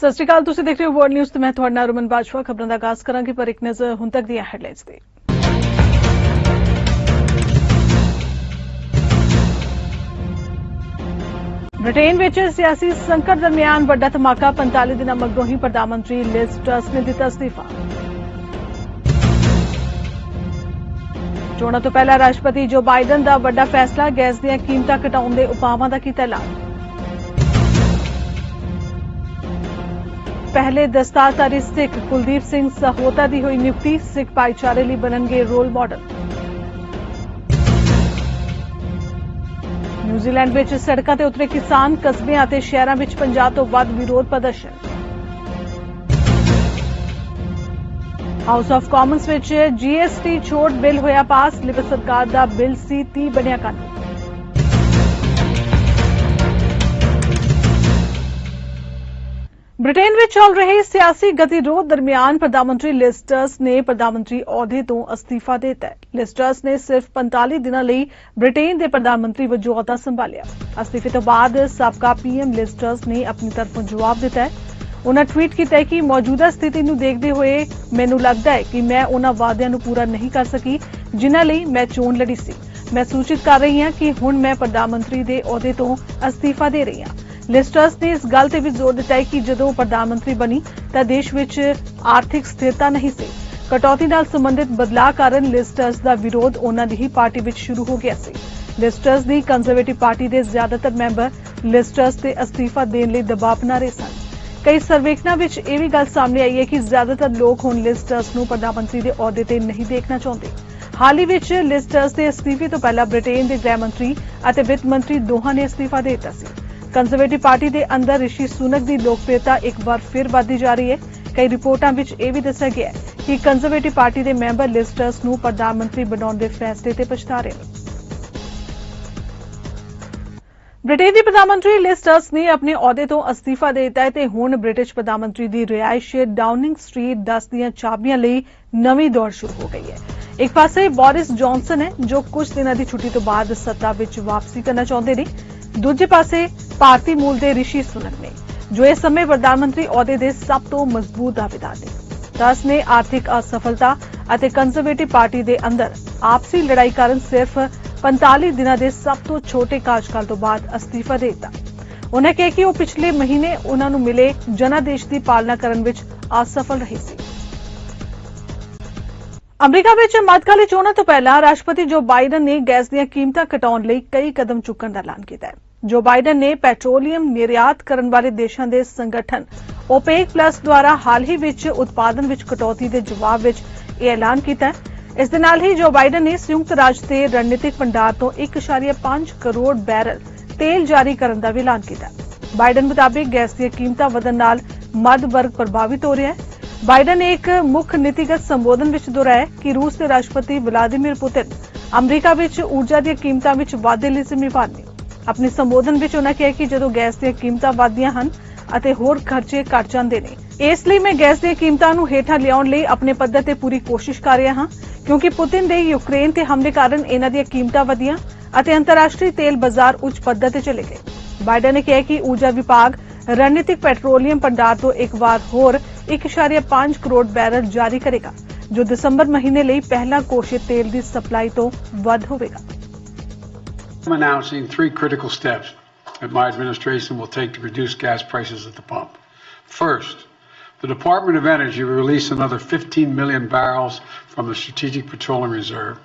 ਸਤਿ ਸ਼੍ਰੀ ਅਕਾਲ, ਤੁਸੀਂ ਦੇਖ ਰਹੇ ਹੋ ਵਰਲਡ ਨਿਊਜ਼ ਤੇ ਮੈਂ ਤੁਹਾਡਾ ਨਾਲ ਰਮਨ ਬਾਜਵਾ। ਖਬਰਾਂ ਦਾ ਆਗਾਜ਼ ਕਰਾਂਗੇ ਪਰ ਇੱਕ ਨਜ਼ਰ ਹੁਣ ਤੱਕ ਦੀਆਂ ਹੈਡਲਾਈਨਸ ਤੇ। ਬ੍ਰਿਟੇਨ ਵਿੱਚ ਸਿਆਸੀ ਸੰਕਟ ਦਰਮਿਆਨ ਵੱਡਾ ਧਮਾਕਾ। 45 ਦਿਨਾਂ ਮਗਰੋਂ ਹੀ ਪ੍ਰਧਾਨ ਮੰਤਰੀ ਲਿਜ਼ ਟਰਸ ਨੇ ਦਿੱਤਾ ਅਸਤੀਫਾ। ਚੋਣਾਂ ਤੋਂ ਪਹਿਲਾਂ ਰਾਸ਼ਟਰਪਤੀ ਜੋ ਬਾਈਡਨ ਦਾ ਵੱਡਾ ਫੈਸਲਾ। ਗੈਸ ਦੀਆਂ ਕੀਮਤਾਂ ਘਟਾਉਣ ਦੇ ਉਪਾਵਾਂ ਦਾ ਕੀਤਾ ਐਲਾਨ। ਪਹਿਲੇ ਦਸਤਾਰਧਾਰੀ ਸਿੱਖ ਕੁਲਦੀਪ ਸਿੰਘ ਸਹੋਤਾ ਦੀ ਹੋਈ ਨਿਯੁਕਤੀ। ਸਿੱਖ ਭਾਈਚਾਰੇ ਲਈ ਬਣਨਗੇ ਰੋਲ ਮਾਡਲ। ਨਿਊਜ਼ੀਲੈਂਡ ਵਿੱਚ ਸੜਕਾਂ ਤੇ ਉਤਰੇ ਕਿਸਾਨ। ਕਸਬਿਆਂ ਅਤੇ ਸ਼ਹਿਰਾਂ ਵਿੱਚ 50 ਤੋਂ ਵੱਧ ਵਿਰੋਧ ਪ੍ਰਦਰਸ਼ਨ। ਹਾਊਸ ਆਫ ਕਾਮਨਸ ਵਿੱਚ GST ਛੋਟ ਬਿੱਲ ਹੋਇਆ ਪਾਸ। ਲਿਬਰਲ ਸਰਕਾਰ ਦਾ ਬਿੱਲ ਸੀ 30 ਬਣਿਆ ਕਾਨੂੰਨ। ਬ੍ਰਿਟੇਨ ਵਿੱਚ ਚੱਲ ਰਹੇ ਸਿਆਸੀ ਗਤੀਰੋਧ ਦਰਮਿਆਨ ਪ੍ਰਧਾਨ ਮੰਤਰੀ ਲਿਜ਼ ਟਰਸ ਨੇ ਪ੍ਰਧਾਨ ਮੰਤਰੀ ਅਹੁਦੇ ਤੋਂ ਅਸਤੀਫਾ ਦੇ ਦਿੱਤਾ ਹੈ। ਲਿਜ਼ ਟਰਸ ਨੇ ਸਿਰਫ 45 ਦਿਨਾਂ ਲਈ ਬ੍ਰਿਟੇਨ ਦੇ ਪ੍ਰਧਾਨ ਮੰਤਰੀ ਵਜੋਂ ਅਹੁਦਾ ਸੰਭਾਲਿਆ। ਅਸਤੀਫੇ ਤੋਂ ਬਾਅਦ ਸਾਬਕਾ PM ਲਿਜ਼ ਟਰਸ ਨੇ ਆਪਣੀ ਤਰਫੋਂ ਜਵਾਬ ਦਿੱਤਾ ਹੈ। ਉਨ੍ਹਾਂ ਟਵੀਟ ਕੀਤਾ ਹੈ ਕਿ ਮੌਜੂਦਾ ਸਥਿਤੀ ਨੂੰ ਦੇਖਦੇ ਹੋਏ ਮੈਨੂੰ ਲੱਗਦਾ ਹੈ ਕਿ ਮੈਂ ਉਨ੍ਹਾਂ ਵਾਅਦਿਆਂ ਨੂੰ ਪੂਰਾ ਨਹੀਂ ਕਰ ਸਕੀ ਜਿਨ੍ਹਾਂ ਲਈ ਮੈਂ ਚੋਣ ਲੜੀ ਸੀ। ਮੈਂ ਸੂਚਿਤ ਕਰ ਰਹੀ ਹਾਂ ਕਿ ਹੁਣ ਮੈਂ ਪ੍ਰਧਾਨ ਮੰਤਰੀ ਦੇ ਅਹੁਦੇ ਤੋਂ ਅਸਤੀਫਾ ਦੇ ਰਹੀ ਹਾਂ। ਲਿਜ਼ ਟਰਸ ਨੇ ਇਸ ਗੱਲ ਤੇ ਵੀ ਜ਼ੋਰ ਦਿੱਤਾ ਹੈ ਕਿ ਜਦੋਂ ਪ੍ਰਧਾਨ ਮੰਤਰੀ ਬਣੀ ਤਾਂ ਦੇਸ਼ ਵਿੱਚ ਆਰਥਿਕ ਸਥਿਰਤਾ ਨਹੀਂ ਸੀ। ਕਟੌਤੀ ਨਾਲ ਸੰਬੰਧਿਤ ਬਦਲਾਅ ਕਾਰਨ ਲਿਜ਼ ਟਰਸ ਦਾ ਵਿਰੋਧ ਉਨ੍ਹਾਂ ਦੀ ਹੀ ਪਾਰਟੀ ਵਿੱਚ ਸ਼ੁਰੂ ਹੋ ਗਿਆ ਸੀ। ਲਿਜ਼ ਟਰਸ ਦੀ ਕੰਜ਼ਰਵੇਟਿਵ ਪਾਰਟੀ ਦੇ ਜ਼ਿਆਦਾਤਰ ਮੈਂਬਰ ਲਿਜ਼ ਟਰਸ ਤੇ ਅਸਤੀਫਾ ਦੇਣ ਲਈ ਦਬਾਅ ਬਣਾ ਰਹੇ ਸਨ। ਕਈ ਸਰਵੇਖਣਾਂ ਵਿੱਚ ਇਹ ਵੀ ਗੱਲ ਸਾਹਮਣੇ ਆਈ ਹੈ ਕਿ ਜ਼ਿਆਦਾਤਰ ਲੋਕ ਹੁਣ ਲਿਜ਼ ਟਰਸ ਨੂੰ ਪ੍ਰਧਾਨ ਮੰਤਰੀ ਦੇ ਅਹੁਦੇ ਤੇ ਨਹੀਂ ਦੇਖਣਾ ਚਾਹੁੰਦੇ। ਹਾਲ ਹੀ ਵਿੱਚ ਲਿਜ਼ ਟਰਸ ਦੇ ਅਸਤੀਫੇ ਤੋਂ ਪਹਿਲਾਂ ਬ੍ਰਿਟੇਨ ਦੇ ਗ੍ਰਹਿ ਮੰਤਰੀ ਅਤੇ ਵਿੱਤ ਮੰਤਰੀ ਦੋਹਾਂ ਨੇ ਅਸਤੀਫਾ ਦੇ ਦਿੱਤਾ ਸੀ। ਕੰਜ਼ਰਵੇਟਿਵ ਪਾਰਟੀ ਦੇ ਅੰਦਰ ਰਿਸ਼ੀ ਸੁਨਕ ਦੀ ਲੋਕਪ੍ਰਿਯਤਾ ਇੱਕ ਵਾਰ ਫਿਰ ਵਧਦੀ ਜਾ ਰਹੀ ਹੈ। ਕਈ ਰਿਪੋਰਟਾਂ ਵਿੱਚ ਇਹ ਵੀ ਦੱਸਿਆ ਗਿਆ ਹੈ ਕਿ ਕੰਜ਼ਰਵੇਟਿਵ ਪਾਰਟੀ ਦੇ ਮੈਂਬਰ ਲਿਜ਼ ਟਰਸ ਨੂੰ ਪ੍ਰਧਾਨ ਮੰਤਰੀ ਬਣਾਉਣ ਦੇ ਫੈਸਲੇ ਤੇ ਪਛਤਾ ਰਹੇ ਨੇ। ਬ੍ਰਿਟੇਨ ਦੀ ਪ੍ਰਧਾਨ ਮੰਤਰੀ ਲਿਜ਼ ਟਰਸ ਨੇ ਆਪਣੇ ਅਹੁਦੇ ਤੋਂ ਅਸਤੀਫਾ ਦੇ ਦਿੱਤਾ ਹੈ ਤੇ ਹੁਣ ਬ੍ਰਿਟਿਸ਼ ਪ੍ਰਧਾਨ ਮੰਤਰੀ ਦੀ ਰਿਹਾਇਸ਼ ਡਾਊਨਿੰਗ ਸਟਰੀਟ 10 ਦੀਆਂ ਚਾਬੀਆਂ ਲਈ ਨਵੀਂ ਦੌੜ ਸ਼ੁਰੂ ਹੋ ਗਈ ਹੈ। ਇੱਕ ਪਾਸੇ ਬੋਰਿਸ ਜੌਨਸਨ ਹੈ ਜੋ ਕੁਝ ਦਿਨਾਂ ਦੀ ਛੁੱਟੀ ਤੋਂ ਬਾਅਦ ਸੱਤਾ ਵਿੱਚ ਵਾਪਸੀ ਕਰਨਾ ਚਾਹੁੰਦੇ ਨੇ। ਦੂਜੇ ਪਾਸੇ ਭਾਰਤੀ ਮੂਲ ਦੇ ਰਿਸ਼ੀ ਸੁਨਕ ਨੇ ਜੋ ਇਸ ਸਮੇਂ ਪ੍ਰਧਾਨ ਮੰਤਰੀ ਅਹੁਦੇ ਦੇ ਸਭ ਤੋਂ ਮਜ਼ਬੂਤ ਦਾਅਵੇਦਾਰ ਨੇ। ਟਰਸ ਨੇ ਆਰਥਿਕ ਅਸਫਲਤਾ ਅਤੇ ਕੰਜ਼ਰਵੇਟਿਵ ਪਾਰਟੀ ਦੇ ਅੰਦਰ ਆਪਸੀ ਲੜਾਈ ਕਾਰਨ ਸਿਰਫ 45 ਦਿਨਾਂ ਦੇ ਸਭ ਤੋਂ ਛੋਟੇ ਕਾਰਜਕਾਲ ਤੋਂ ਬਾਅਦ ਅਸਤੀਫਾ ਦੇ ਦਿੱਤਾ। ਉਨ੍ਹਾਂ ਕਿਹਾ ਕਿ ਉਹ ਪਿਛਲੇ ਮਹੀਨੇ ਉਨ੍ਹਾਂ ਨੂੰ ਮਿਲੇ ਜਨਾਦੇਸ਼ ਦੀ ਪਾਲਣਾ ਕਰਨ ਵਿੱਚ ਅਸਫਲ ਰਹੇ ਸੀ। ਅਮਰੀਕਾ ਵਿੱਚ ਮੱਧਕਾਲੀ ਚੋਣਾਂ ਤੋਂ ਪਹਿਲਾਂ ਰਾਸ਼ਟਰਪਤੀ ਜੋ ਬਾਈਡਨ ਨੇ ਗੈਸ ਦੀਆਂ ਕੀਮਤਾਂ ਘਟਾਉਣ ਲਈ ਕਈ ਕਦਮ ਚੁੱਕਣ ਦਾ ਐਲਾਨ ਕੀਤਾ ਹੈ। ਜੋ ਬਾਈਡਨ ਨੇ ਪੈਟਰੋਲੀਅਮ ਨਿਰਯਾਤ ਕਰਨ ਵਾਲੇ ਦੇਸ਼ਾਂ ਦੇ ਸੰਗਠਨ OPEC+ ਦੁਆਰਾ ਹਾਲ ਹੀ ਵਿੱਚ ਉਤਪਾਦਨ ਵਿੱਚ ਕਟੌਤੀ ਦੇ ਜਵਾਬ ਵਿੱਚ ਇਹ ਐਲਾਨ ਕੀਤਾ ਹੈ। ਇਸ ਦੇ ਨਾਲ ਹੀ ਜੋ ਬਾਈਡਨ ਨੇ ਸੰਯੁਕਤ ਰਾਜ ਦੇ ਰਣਨੀਤਿਕ ਭੰਡਾਰ ਤੋਂ 1.5 ਕਰੋੜ ਬੈਰਲ ਤੇਲ ਜਾਰੀ ਕਰਨ ਦਾ ਵੀ ਐਲਾਨ ਕੀਤਾ ਹੈ। ਬਾਈਡਨ ਮੁਤਾਬਿਕ ਗੈਸ ਦੀਆਂ ਕੀਮਤਾਂ ਵਧਣ ਨਾਲ ਮੱਧ ਵਰਗ ਪ੍ਰਭਾਵਿਤ ਹੋ ਰਿਹਾ ਹੈ। ਬਾਈਡਨ ਨੇ ਇੱਕ ਮੁੱਖ ਨੀਤੀਗਤ ਸੰਬੋਧਨ ਵਿੱਚ ਦੁਹਰਾਇਆ ਕਿ ਰੂਸ ਦੇ ਰਾਸ਼ਟਰਪਤੀ ਵਲਾਦੀਮੀਰ ਪੁਤਿਨ ਅਮਰੀਕਾ ਵਿੱਚ ਊਰਜਾ ਦੀਆਂ ਕੀਮਤਾਂ ਵਿੱਚ ਵਾਧੇ ਲਈ ਜ਼ਿੰਮੇਵਾਰ ਨੇ। ਆਪਣੇ ਸੰਬੋਧਨ ਵਿੱਚ ਉਨ੍ਹਾਂ ਕਿਹਾ ਕਿ ਜਦੋਂ ਗੈਸ ਦੀਆਂ ਕੀਮਤਾਂ ਵਧਦੀਆਂ ਹਨ ਅਤੇ ਹੋਰ ਖਰਚੇ ਘਟ ਜਾਂਦੇ ਨੇ, ਇਸ ਲਈ ਮੈਂ ਗੈਸ ਦੀਆਂ ਕੀਮਤਾਂ ਨੂੰ ਹੇਠਾਂ ਲਿਆਉਣ ਲਈ ਆਪਣੇ ਪੱਧਰ ਤੇ ਪੂਰੀ ਕੋਸ਼ਿਸ਼ ਕਰ ਰਿਹਾ ਹਾਂ ਕਿਉਂਕਿ ਪੁਤਿਨ ਦੇ ਯੂਕਰੇਨ ਤੇ ਹਮਲੇ ਕਾਰਨ ਇਹਨਾਂ ਦੀਆਂ ਕੀਮਤਾਂ ਵਧੀਆਂ ਅਤੇ ਅੰਤਰਰਾਸ਼ਟਰੀ ਤੇਲ ਬਾਜ਼ਾਰ ਉੱਚ ਪੱਧਰ ਤੇ ਚਲੇ ਗਏ। ਬਾਈਡਨ ਨੇ ਕਿਹਾ ਕਿ ਊਰਜਾ ਵਿਭਾਗ ਰਣਨੀਤਿਕ ਪੈਟਰੋਲੀਅਮ ਭੰਡਾਰ ਤੋਂ ਇੱਕ ਵਾਰ ਹੋਰ 1.5 ਕਰੋੜ ਬੈਰਲ ਜਾਰੀ ਕਰੇਗਾ ਜੋ ਦਸੰਬਰ ਮਹੀਨੇ ਲਈ ਪਹਿਲਾਂ ਘੋਸ਼ਿਤ ਤੇਲ ਦੀ ਸਪਲਾਈ ਤੋਂ ਵੱਧ ਹੋਵੇਗਾ। I'm announcing 3 critical steps that my administration will take to reduce gas prices at the pump. First, the Department of Energy will release another 15 million barrels from the Strategic Petroleum Reserve,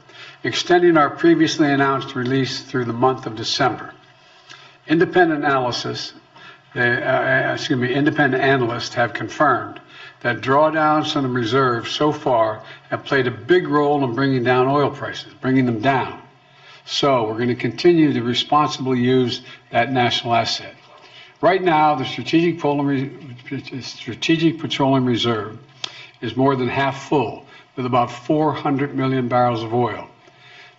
extending our previously announced release through the month of December. Independent analysts have confirmed that drawdowns from the reserve so far have played a big role in bringing down oil prices, bringing them down. So we're going to continue to responsibly use that national asset. Right now, the Strategic Petroleum Reserve is more than half full, with about 400 million barrels of oil.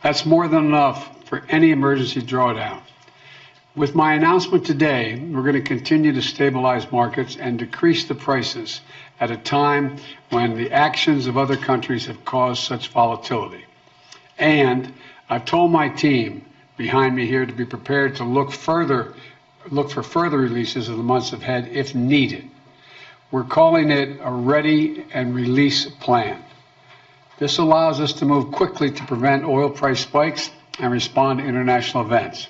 That's more than enough for any emergency drawdown. With my announcement today, we're going to continue to stabilize markets and decrease the prices at a time when the actions of other countries have caused such volatility. And I've told my team behind me here to be prepared to look for further releases in the months ahead if needed. We're calling it a ready and release plan. This allows us to move quickly to prevent oil price spikes and respond to international events.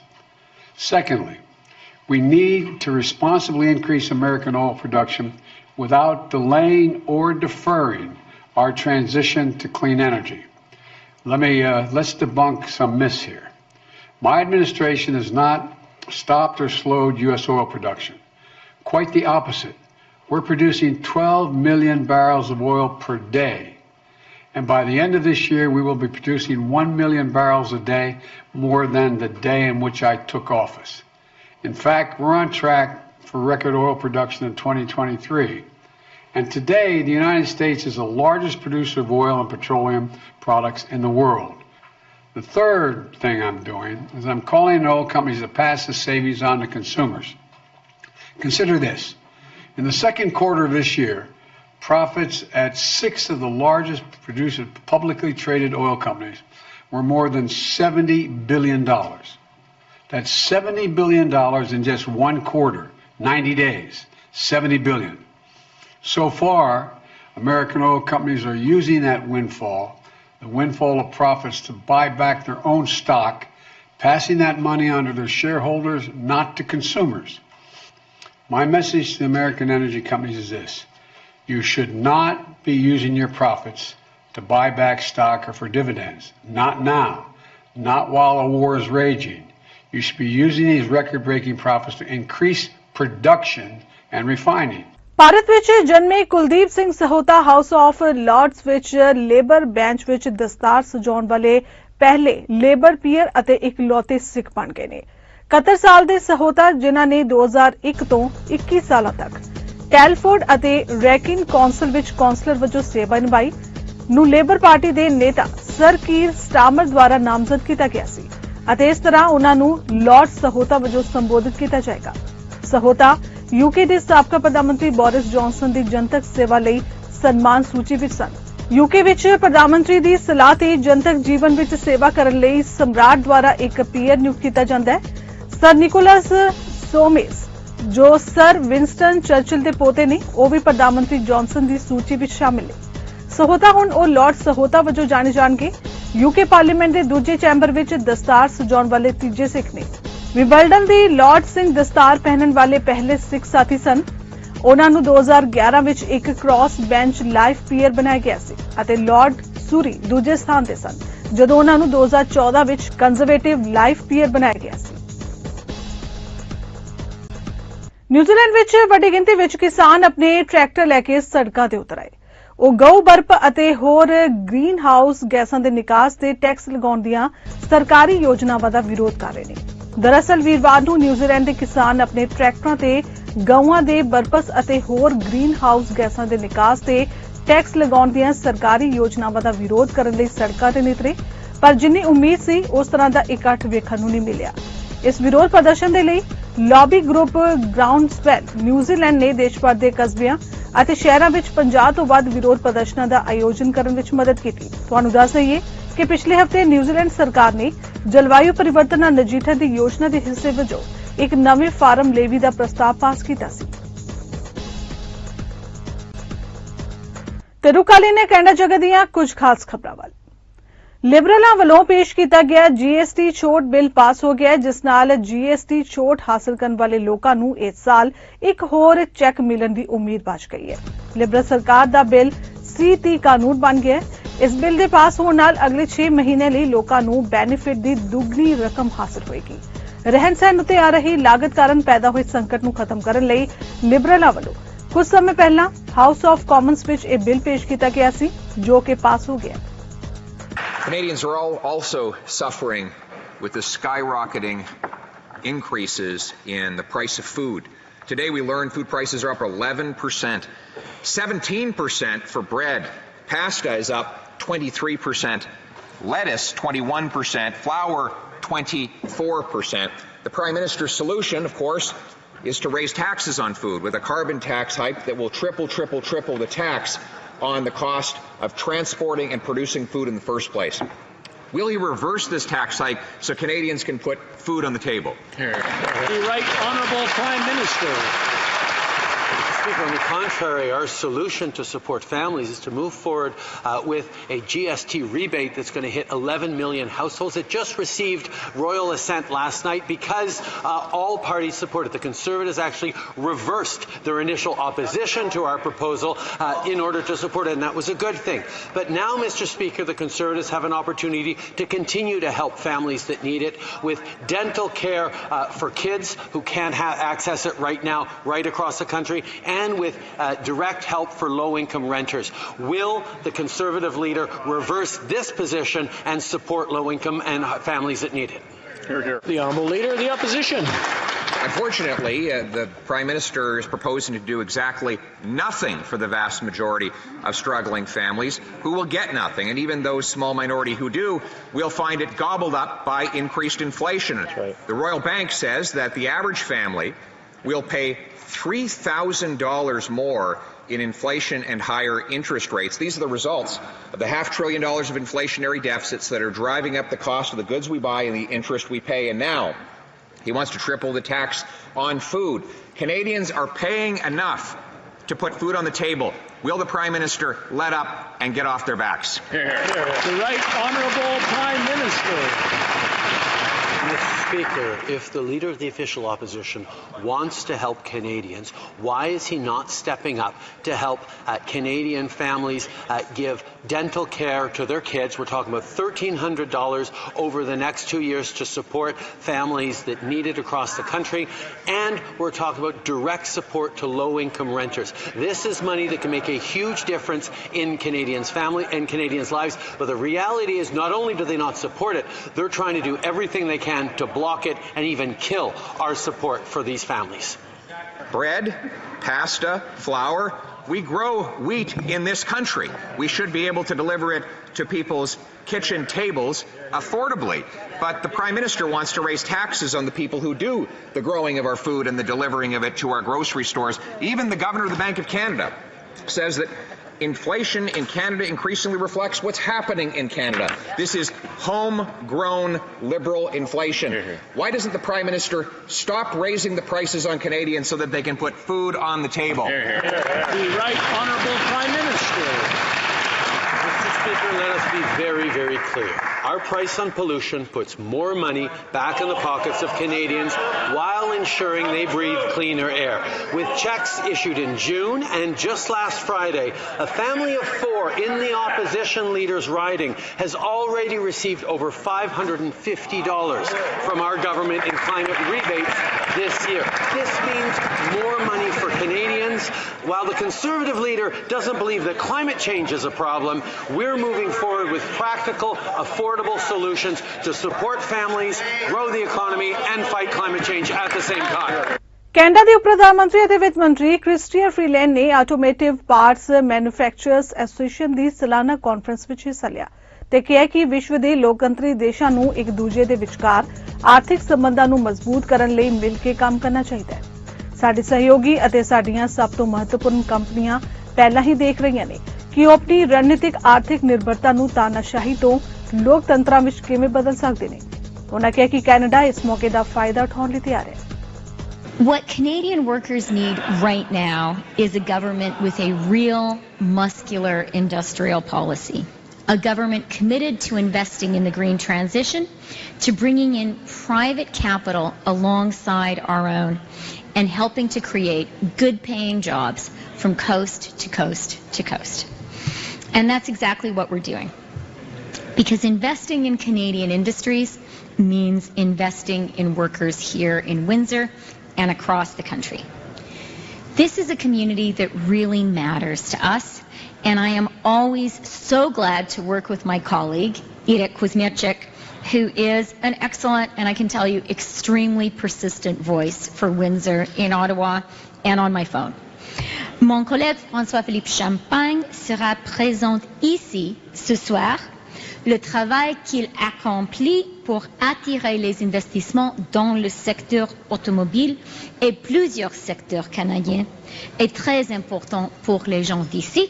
Secondly, we need to responsibly increase American oil production without delaying or deferring our transition to clean energy. Let's debunk some myths here. My administration has not stopped or slowed U.S. oil production. Quite the opposite. We're producing 12 million barrels of oil per day. And by the end of this year, we will be producing 1 million barrels a day, more than the day in which I took office. In fact, we're on track for record oil production in 2023. And today, the United States is the largest producer of oil and petroleum products in the world. The third thing I'm doing is I'm calling on oil companies to pass the savings on to consumers. Consider this. In the second quarter of this year, profits at 6 of the largest producers, publicly traded oil companies, were more than $70 billion. That's $70 billion in just one quarter, 90 days, $70 billion. So far, American oil companies are using that windfall, the windfall of profits, to buy back their own stock, passing that money on to their shareholders, not to consumers. My message to the American energy companies is this: you should not be using your profits to buy back stock or for dividends. Not now. Not while a war is raging. You should be using these record-breaking profits to increase production and refining. Bharat ਵਿੱਚ ਜਨਮੇ Kuldeep Singh Sahota house of Lords ਵਿੱਚ labour bench ਵਿੱਚ ਦਸਤਾਰ ਸਜਾਉਣ ਵਾਲੇ ਪਹਿਲੇ labour peer ਅਤੇ ਇਕਲੌਤੇ ਸਿੱਖ ਬਣ ਗਏ ਨੇ। 71 ਸਾਲ ਦੇ ਸਹੋਤਾ, ਜਿਨ੍ਹਾਂ ਨੇ 2001 ਤੋਂ 21 ਸਾਲਾਂ ਤੱਕ ਟੈਲਫੋਰਡ ਅਤੇ ਰੈਕਿਨ ਕੌਂਸਲ ਵਿੱਚ ਕੌਂਸਲਰ ਵਜੋਂ ਸੇਵਾ ਨਿਭਾਈ, ਨੂੰ ਲੇਬਰ ਪਾਰਟੀ ਦੇ ਨੇਤਾ ਸਰ ਕੀਰ ਸਟਾਰਮਰ ਦੁਆਰਾ ਨਾਮਜ਼ਦ ਕੀਤਾ ਗਿਆ ਸੀ ਅਤੇ ਇਸ ਤਰ੍ਹਾਂ ਉਹਨਾਂ ਨੂੰ ਲਾਰਡ ਸਹੋਤਾ ਵਜੋਂ ਸੰਬੋਧਿਤ ਕੀਤਾ ਜਾਏਗਾ। ਸਹੋਤਾ ਯੂਕੇ ਦੇ ਸਾਬਕਾ ਪ੍ਰਧਾਨ ਮੰਤਰੀ ਬੋਰਿਸ ਜੌਨਸਨ ਦੀ ਜਨਤਕ ਸੇਵਾ ਲਈ ਸਨਮਾਨ ਸੂਚੀ ਵਿੱਚ ਸਨ। ਯੂਕੇ ਵਿੱਚ ਪ੍ਰਧਾਨ ਮੰਤਰੀ ਦੀ ਸਲਾਹ ਤੇ ਜਨਤਕ ਜੀਵਨ ਵਿੱਚ ਸੇਵਾ ਕਰਨ ਲਈ ਸਮਰਾਟ ਦੁਆਰਾ ਇੱਕ ਪੀਅਰ ਨਿਯੁਕਤ ਕੀਤਾ ਜਾਂਦਾ ਹੈ। ਸਰ ਨਿਕੋਲਸ ਸੋਮੇਸ, ਜੋ ਸਰ ਵਿੰਸਟਨ ਚਰਚਿਲ ਦੇ ਪੋਤੇ ਨੇ, ਉਹ ਵੀ ਪ੍ਰਧਾਨ ਮੰਤਰੀ ਜੌਨਸਨ ਦੀ ਸੂਚੀ ਵਿੱਚ ਸ਼ਾਮਿਲ ਨੇ। ਸਹੋਤਾ ਹੁਣ ਉਹ ਲਾਰਡ ਸਹੋਤਾ ਵਜੋਂ ਜਾਣੇ ਜਾਣਗੇ। ਯੂਕੇ ਪਾਰਲੀਮੈਂਟ ਦੇ ਦੂਜੇ ਚੈਂਬਰ ਵਿੱਚ ਦਸਤਾਰ ਸਜਾਉਣ ਵਾਲੇ ਤੀਜੇ ਸਿੱਖ ਨੇ। ਵਿੰਬਲਡਨ ਦੀ ਲਾਰਡ ਸਿੰਘ ਦਸਤਾਰ ਪਹਿਨਣ ਵਾਲੇ ਪਹਿਲੇ ਸਿੱਖ ਸਾਥੀ ਸਨ। ਉਹਨਾਂ ਨੂੰ 2011 ਵਿੱਚ ਇੱਕ ਕ੍ਰਾਸ ਬੈਂਚ ਲਾਈਫ ਪੀਅਰ ਬਣਾਇਆ ਗਿਆ ਸੀ ਅਤੇ ਲਾਰਡ ਸੂਰੀ ਦੂਜੇ ਸਥਾਨ ਤੇ ਸਨ, ਜਦੋਂ ਉਹਨਾਂ ਨੂੰ 2014 ਵਿੱਚ ਕੰਜ਼ਰਵੇਟਿਵ ਲਾਈਫ ਪੀਅਰ ਬਣਾਇਆ ਗਿਆ ਸੀ। ਨਿਊਜ਼ੀਲੈਂਡ ਵਿੱਚ ਵੱਡੀ ਗਿਣਤੀ ਵਿੱਚ ਕਿਸਾਨ ਆਪਣੇ ਟਰੈਕਟਰ ਲੈ ਕੇ ਸੜਕਾਂ ਤੇ ਉਤਰ ਆਏ। ਉਹ ਗਊ ਬਰਪ ਅਤੇ ਹੋਰ ਗ੍ਰੀਨ ਹਾਊਸ ਗੈਸਾਂ ਦੇ ਨਿਕਾਸ ਤੇ ਟੈਕਸ ਲਗਾਉਣ ਦੀਆਂ ਸਰਕਾਰੀ ਯੋਜਨਾਵਾਂ ਦਾ ਵਿਰੋਧ ਕਰ ਰਹੇ ਨੇ। ਦਰਅਸਲ ਵੀਰਵਾਰ ਨੂੰ ਨਿਊਜ਼ੀਲੈਂਡ ਦੇ ਕਿਸਾਨ ਆਪਣੇ ਟਰੈਕਟਰਾਂ ਤੇ ਗਊਆਂ ਦੇ ਬਰਪਸ ਅਤੇ ਹੋਰ ਗ੍ਰੀਨ ਹਾਊਸ ਗੈਸਾਂ ਦੇ ਨਿਕਾਸ ਤੇ ਟੈਕਸ ਲਗਾਉਣ ਦੀਆਂ ਸਰਕਾਰੀ ਯੋਜਨਾਵਾਂ ਦਾ ਵਿਰੋਧ ਕਰਨ ਲਈ ਸੜਕਾਂ ਤੇ ਨਿਤਰੇ, ਪਰ ਜਿੰਨੀ ਉਮੀਦ ਸੀ ਉਸ ਤਰ੍ਹਾਂ ਦਾ ਇਕੱਠ ਵੇਖਣ ਨੂੰ ਨਹੀਂ ਮਿਲਿਆ। ਇਸ ਵਿਰੋਧ ਪ੍ਰਦਰਸ਼ਨ ਦੇ ਲਈ ਲੌਬੀ ਗਰੁੱਪ ਗਰਾਊਂਡਸਵੈਲ ਨਿਊਜ਼ੀਲੈਂਡ ਨੇ ਦੇਸ਼ ਭਰ ਦੇ ਕਸਬਿਆਂ ਅਤੇ ਸ਼ਹਿਰਾਂ ਵਿੱਚ 50 ਤੋਂ ਵੱਧ ਵਿਰੋਧ ਪ੍ਰਦਰਸ਼ਨਾਂ ਦਾ ਆਯੋਜਨ ਕਰਨ ਵਿੱਚ ਮਦਦ ਕੀਤੀ। ਤੁਹਾਨੂੰ ਦੱਸ ਦਈਏ ਕਿ ਪਿਛਲੇ ਹਫ਼ਤੇ ਨਿਊਜ਼ੀਲੈਂਡ ਸਰਕਾਰ ਨੇ ਜਲਵਾਯੂ ਪਰਿਵਰਤਨ ਨਾਲ ਨਜਿੱਠਣ ਦੀ ਯੋਜਨਾ ਦੇ ਹਿੱਸੇ ਵਜੋਂ ਇੱਕ ਨਵੇਂ ਫਾਰਮ ਲੇਵੀ ਦਾ ਪ੍ਰਸਤਾਵ ਪਾਸ ਕੀਤਾ ਸੀ। ਤੇ ਰੁਕ ਨੇ ਕੈਨੇਡਾ ਜਗਤ ਦੀਆਂ ਕੁਝ ਖਾਸ ਖਬਰਾਂ ਵੱਲ। ਲਿਬਰਲਾਂ ਵੱਲੋਂ ਪੇਸ਼ ਕੀਤਾ ਗਿਆ GST ਛੋਟ ਬਿੱਲ ਪਾਸ ਹੋ ਗਿਆ, ਜਿਸ ਨਾਲ GST ਛੋਟ ਹਾਸਲ ਕਰਨ ਵਾਲੇ ਲੋਕਾਂ ਨੂੰ ਇਸ ਸਾਲ ਇੱਕ ਹੋਰ ਚੈੱਕ ਮਿਲਣ ਦੀ ਉਮੀਦ ਬਚ ਗਈ ਹੈ। ਲਿਬਰਲ ਸਰਕਾਰ ਦਾ ਬਿੱਲ C30 ਕਾਨੂੰਨ ਬਣ ਗਿਆ। ਇਸ ਬਿੱਲ ਦੇ ਪਾਸ ਹੋਣ ਨਾਲ ਅਗਲੇ 6 ਮਹੀਨੇ ਲਈ ਲੋਕਾਂ ਨੂੰ ਬੈਨੀਫਿਟ ਦੀ ਦੁੱਗਣੀ ਰਕਮ ਹਾਸਲ ਹੋਏਗੀ। ਰਹਿਣ ਸਹਿਣ ਉੱਤੇ ਆ ਰਹੀ ਲਾਗਤ ਕਾਰਨ ਪੈਦਾ ਹੋਏ ਸੰਕਟ ਨੂੰ ਖਤਮ ਕਰਨ ਲਈ ਲਿਬਰਲਾਂ ਵੱਲੋਂ ਕੁਝ ਸਮੇਂ ਪਹਿਲਾਂ ਹਾਊਸ ਆਫ ਕਾਮਨਸ ਵਿੱਚ ਇਹ ਬਿੱਲ ਪੇਸ਼ ਕੀਤਾ ਗਿਆ ਸੀ, ਜੋ ਕਿ ਪਾਸ ਹੋ ਗਿਆ। Canadians are also suffering with the skyrocketing increases in the price of food. Today we learned food prices are up 11%, 17% for bread. Pasta is up 23%, lettuce 21%, flour 24%. The Prime Minister's solution, of course, is to raise taxes on food with a carbon tax hike that will triple the tax on the cost of transporting and producing food in the first place. Will he reverse this tax hike so Canadians can put food on the table? The Right Honourable Prime Minister. Speaker, on the contrary, our solution to support families is to move forward with a GST rebate that's going to hit 11 million households. It just received royal assent last night because all parties support it. The Conservatives actually reversed their initial opposition to our proposal in order to support it, and that was a good thing. But now, Mr. Speaker, the Conservatives have an opportunity to continue to help families that need it with dental care for kids who can't access it right now, right across the country, and with direct help for low-income renters. Will the Conservative leader reverse this position and support low-income and families that need it? Hear, hear. The Honourable Leader of the Opposition. Unfortunately, the Prime Minister is proposing to do exactly nothing for the vast majority of struggling families who will get nothing. And even those small minority who do will find it gobbled up by increased inflation. That's right. The Royal Bank says that the average family will pay $3,000 more in inflation and higher interest rates. These are the results of the $500 billion of inflationary deficits that are driving up the cost of the goods we buy and the interest we pay. And now he wants to triple the tax on food. Canadians are paying enough to put food on the table. Will the Prime Minister let up and get off their backs? The Right Honourable Prime Minister. Mr. Speaker, if the Leader of the Official Opposition wants to help Canadians, why is he not stepping up to help Canadian families give dental care to their kids? We're talking about $1,300 over the next 2 years to support families that need it across the country, and we're talking about direct support to low-income renters. This is money that can make a huge difference in Canadians' family and Canadians' lives, but the reality is not only do they not support it, they're trying to do everything they can to block it and even kill our support for these families. Bread, pasta, flour. We grow wheat in this country. We should be able to deliver it to people's kitchen tables affordably. But the Prime Minister wants to raise taxes on the people who do the growing of our food and the delivering of it to our grocery stores. Even the Governor of the Bank of Canada says that inflation in Canada increasingly reflects what's happening in Canada. This is homegrown Liberal inflation. Why doesn't the Prime Minister stop raising the prices on Canadians so that they can put food on the table? The Right Honourable Prime Minister. Mr. Speaker, let us be very, very clear. Our price on pollution puts more money back in the pockets of Canadians while ensuring they breathe cleaner air. With checks issued in June and just last Friday, a family of 4 in the opposition leader's riding has already received over $550 from our government in climate rebates this year. This means more money for Canadians. While the Conservative leader doesn't believe that climate change is a problem, we're moving forward with practical, affordable solutions to support families, grow the economy and fight climate change at the same time. Canada ਦੇ ਉਪ ਪ੍ਰਧਾਨ ਮੰਤਰੀ ਅਤੇ ਵਿੱਤ ਮੰਤਰੀ Christy Freeland ਨੇ automotive parts manufacturers association ਦੀ ਸਾਲਾਨਾ conference ਵਿੱਚ ਹਿੱਸਾ ਲਿਆ ਤੇ ਕਿਹਾ ਕਿ ਵਿਸ਼ਵ ਦੇ ਲੋਕਤੰਤਰੀ ਦੇਸ਼ਾਂ ਨੂੰ ਇੱਕ ਦੂਜੇ ਦੇ ਵਿਚਕਾਰ ਆਰਥਿਕ ਸੰਬੰਧਾਂ ਨੂੰ ਮਜ਼ਬੂਤ ਕਰਨ ਲਈ ਮਿਲ ਕੇ ਕੰਮ ਕਰਨਾ ਚਾਹੀਦਾ ਹੈ। ਸਾਡੇ ਸਹਿਯੋਗੀ ਅਤੇ ਸਾਡੀਆਂ ਸਭ ਤੋਂ ਮਹੱਤਵਪੂਰਨ ਕੰਪਨੀਆਂ ਪਹਿਲਾਂ ਹੀ ਦੇਖ ਰਹੀਆਂ ਨੇ ਕਿ ਉਹ ਆਪਣੀ ਰਣਨੀਤਿਕ ਆਰਥਿਕ ਨਿਰਭਰਤਾ ਨੂੰ ਤਾਨਾਸ਼ਾਹੀ ਤੋਂ ਲੋਕਤੰਤਰਾਂ ਵਿੱਚ ਕਿਵੇਂ ਬਦਲ ਸਕਦੇ ਨੇ। ਉਹਨਾਂ ਕਿਹਾ ਕਿ ਕੈਨੇਡਾ ਇਸ ਮੌਕੇ ਦਾ ਫਾਇਦਾ ਉਠਾਉਣ ਲਈ ਤਿਆਰ ਹੈ। What Canadian workers need right now is a government with a real, muscular industrial policy. A government committed to investing in the green transition, to bringing in private capital alongside our own, and helping to create good-paying jobs from coast to coast to coast. And that's exactly what we're doing. Because investing in Canadian industries means investing in workers here in Windsor and across the country. This is a community that really matters to us, and I am always so glad to work with my colleague, Irek Kuzmiachik, who is an excellent, and I can tell you, extremely persistent voice for Windsor in Ottawa and on my phone. Mon collègue François-Philippe Champagne sera présent ici ce soir. Le travail qu'il accomplit pour attirer les investissements dans le secteur automobile et plusieurs secteurs canadiens est très important pour les gens d'ici.